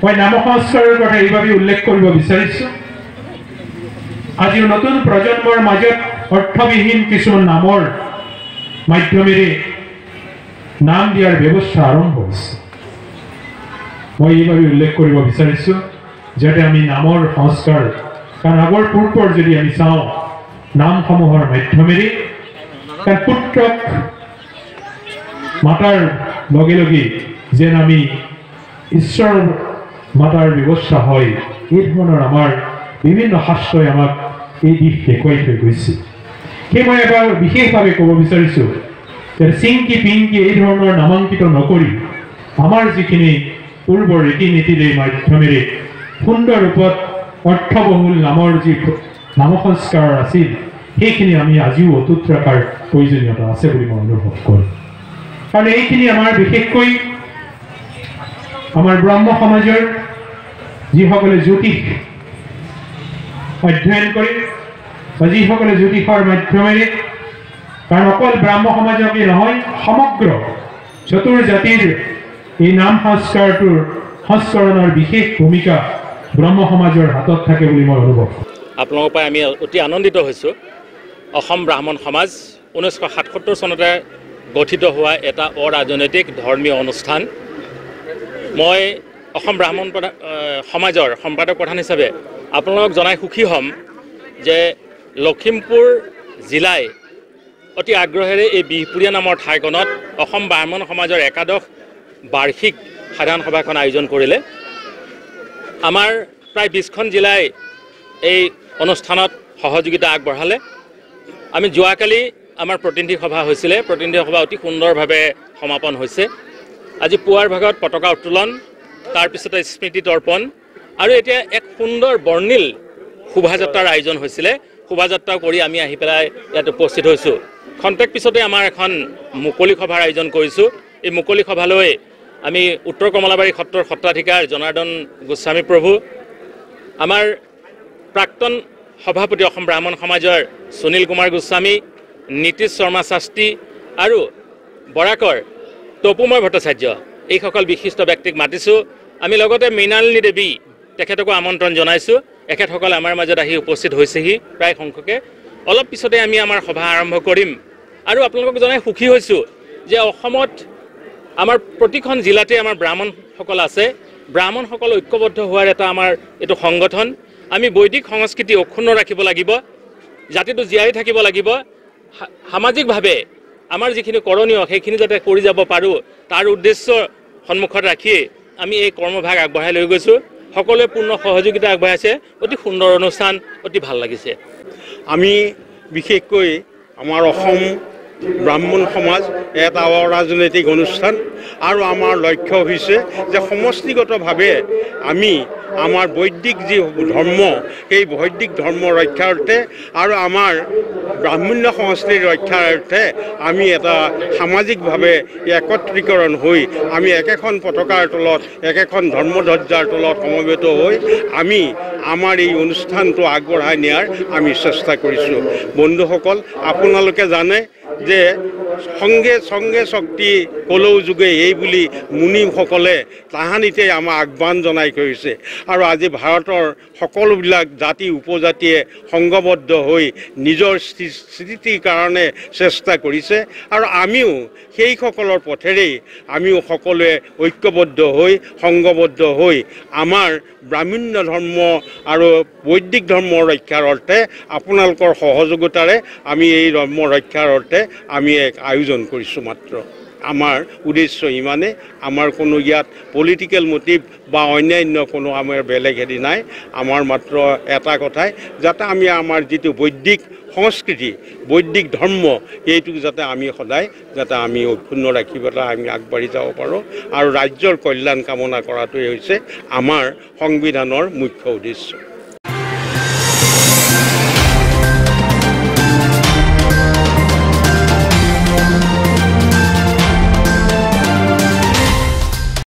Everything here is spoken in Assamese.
মই নাম সংস্কাৰৰ কথা এইভাবে উল্লেখ কৰিব বিচাৰিছোঁ আজি নতুন প্ৰজন্মৰ মাজত অৰ্থবিহীন কিছুমান নামৰ মাধ্যমেৰে নাম দিয়াৰ ব্যৱস্থা আৰম্ভ হৈছে মই এইভাবে উল্লেখ কৰিব বিচাৰিছোঁ যাতে আমি নামৰ সংস্কাৰ কাৰণ আগৰ পূৰ্বৰ যদি আমি চাওঁ নামসমূহৰ মাধ্যমেৰে তাৰ পুত্ৰক মাতাৰ লগে লগে যেন আমি ঈশ্বৰ মাতাৰ ব্যৱস্থা হয় এই ধৰণৰ আমাৰ বিভিন্ন শাস্ত্ৰই আমাক এই দিশ দেখুৱাই থৈ গৈছে সেই মই এবাৰ বিশেষভাৱে ক'ব বিচাৰিছোঁ যে চিংকি পিংকি এই ধৰণৰ নামাংকিত নকৰি আমাৰ যিখিনি পূৰ্বৰ ৰীতি নীতিৰে মাধ্যমেৰে সুন্দৰ ৰূপত অৰ্থবহুল নামৰ যি নাম সংস্কাৰ আছিল সেইখিনি আমি আজিও অটুট ৰখাৰ প্ৰয়োজনীয়তা আছে বুলি মই অনুভৱ কৰোঁ কাৰণ এইখিনি আমাৰ বিশেষকৈ আমাৰ ব্ৰহ্ম সমাজৰ যিসকলে জ্যোতিষ অধ্যয়ন কৰে বা যিসকলে জ্যোতিষৰ মাধ্যমেৰে কাৰণ অকল ব্ৰহ্ম সমাজকে নহয় সমগ্ৰ চতুৰ জাতিৰ এই নাম সংস্কাৰটোৰ সংস্কৰণৰ বিশেষ ভূমিকা ব্ৰহ্ম সমাজৰ হাতত থাকে বুলি মই অনুভৱ কৰোঁ আপোনালোকৰ পৰা আমি অতি আনন্দিত হৈছোঁ অসম ব্ৰাহ্মণ সমাজ 1977 চনতে গঠিত হোৱা এটা অৰাজনৈতিক ধৰ্মীয় অনুষ্ঠান মই অসম ব্ৰাহ্মণ সমাজৰ সম্পাদক প্ৰধান হিচাপে আপোনালোকক জনাই সুখী হ'ম যে লখিমপুৰ জিলাই অতি আগ্ৰহেৰে এই বিহপুৰীয়া নামৰ ঠাইখনত অসম ব্ৰাহ্মণ সমাজৰ একাদশ বাৰ্ষিক সাধাৰণ সভাখন আয়োজন কৰিলে আমাৰ প্ৰায় 20খন জিলাই এই অনুষ্ঠানত সহযোগিতা আগবঢ়ালে আমি যোৱাকালি আমাৰ প্ৰতিনিধি সভা হৈছিলে প্ৰতিনিধি সভা অতি সুন্দৰভাৱে সমাপন হৈছে আজি পুৱাৰ ভাগত পতাকা উত্তোলন তাৰ পিছতে স্মৃতি তৰ্পণ আৰু এতিয়া এক সুন্দৰ বৰ্ণিল শোভাযাত্ৰাৰ আয়োজন হৈছিলে শোভাযাত্ৰা কৰি আমি আহি পেলাই ইয়াত উপস্থিত হৈছোঁ খন্তেক পিছতে আমাৰ এখন মুকলি সভাৰ আয়োজন কৰিছোঁ এই মুকলি সভালৈ আমি উত্তৰ কমলাবাৰী সত্ৰৰ সত্ৰাধিকাৰ জনাৰ্দন গোস্বামী প্ৰভু আমাৰ প্ৰাক্তন সভাপতি অসম ব্ৰাহ্মণ সমাজৰ সুনীল কুমাৰ গোস্বামী নীতিশ শৰ্মা শাস্ত্ৰী আৰু বৰাকৰ তপুময় ভট্টাচাৰ্য এইসকল বিশিষ্ট ব্যক্তিক মাতিছোঁ আমি লগতে মৃণালিনী দেৱী তেখেতকো আমন্ত্ৰণ জনাইছোঁ এখেতসকল আমাৰ মাজত আহি উপস্থিত হৈছেহি প্ৰায় সংখ্যকে অলপ পিছতে আমি আমাৰ সভা আৰম্ভ কৰিম আৰু আপোনালোকক জনাই সুখী হৈছোঁ যে অসমত আমাৰ প্ৰতিখন জিলাতে আমাৰ ব্ৰাহ্মণসকল আছে ব্ৰাহ্মণসকল ঐক্যবদ্ধ হোৱাৰ এটা আমাৰ এইটো সংগঠন আমি বৈদিক সংস্কৃতি অক্ষুণ্ণ ৰাখিব লাগিব জাতিটো জীয়াই থাকিব লাগিব সামাজিকভাৱে আমাৰ যিখিনি কৰণীয় সেইখিনি যাতে কৰি যাব পাৰোঁ তাৰ উদ্দেশ্য সন্মুখত ৰাখি আমি এই কৰ্মভাগ আগবঢ়াই লৈ গৈছোঁ সকলোৱে পূৰ্ণ সহযোগিতা আগবঢ়াইছে অতি সুন্দৰ অনুষ্ঠান অতি ভাল লাগিছে আমি বিশেষকৈ আমাৰ অসম ব্ৰাহ্মণ সমাজ এটা অৰাজনৈতিক অনুষ্ঠান আৰু আমাৰ লক্ষ্য হৈছে যে সমষ্টিগতভাৱে আমি আমাৰ বৈদিক যি ধৰ্ম সেই বৈদিক ধৰ্ম ৰক্ষাৰ্থে আৰু আমাৰ ব্ৰাহ্মণ্য সংস্কৃতিৰ ৰক্ষাৰ্থে আমি এটা সামাজিকভাৱে একত্ৰীকৰণ হৈ আমি একেখন পতাকাৰ তলত একেখন ধৰ্মধ্বজাৰ তলত সমবেত হৈ আমি আমাৰ এই অনুষ্ঠানটো আগবঢ়াই নিয়াৰ আমি চেষ্টা কৰিছোঁ বন্ধুসকল আপোনালোকে জানে যে সংগে সংগে শক্তি কলৌ যুগে এই বুলি মুনিসকলে তাহানিতে আমাক আহ্বান জনাই কৰিছে আৰু আজি ভাৰতৰ সকলোবিলাক জাতি উপজাতিয়ে সংঘবদ্ধ হৈ নিজৰ স্থিতিৰ কাৰণে চেষ্টা কৰিছে আৰু আমিও সেইসকলৰ পথেৰেই আমিও সকলোৱে ঐক্যবদ্ধ হৈ সংঘবদ্ধ হৈ আমাৰ ব্ৰাহ্মণ্য ধৰ্ম আৰু বৈদিক ধৰ্ম ৰক্ষাৰ অৰ্থে আপোনালোকৰ সহযোগিতাৰে আমি এই ধৰ্ম ৰক্ষাৰ অৰ্থে আমি এক আয়োজন কৰিছোঁ মাত্ৰ আমাৰ উদ্দেশ্য ইমানে আমাৰ কোনো ইয়াত পলিটিক্যাল মোটিভ বা অন্যান্য কোনো আমাৰ বেলেগ হেৰি নাই আমাৰ মাত্ৰ এটা কথাই যাতে আমি আমাৰ যিটো বৈদিক সংস্কৃতি বৈদিক ধৰ্ম এইটোক যাতে আমি সদায় যাতে আমি অক্ষুণ্ণ ৰাখি পেলাই আমি আগবাঢ়ি যাব পাৰোঁ আৰু ৰাজ্যৰ কল্যাণ কামনা কৰাটোৱেই হৈছে আমাৰ সংবিধানৰ মুখ্য উদ্দেশ্য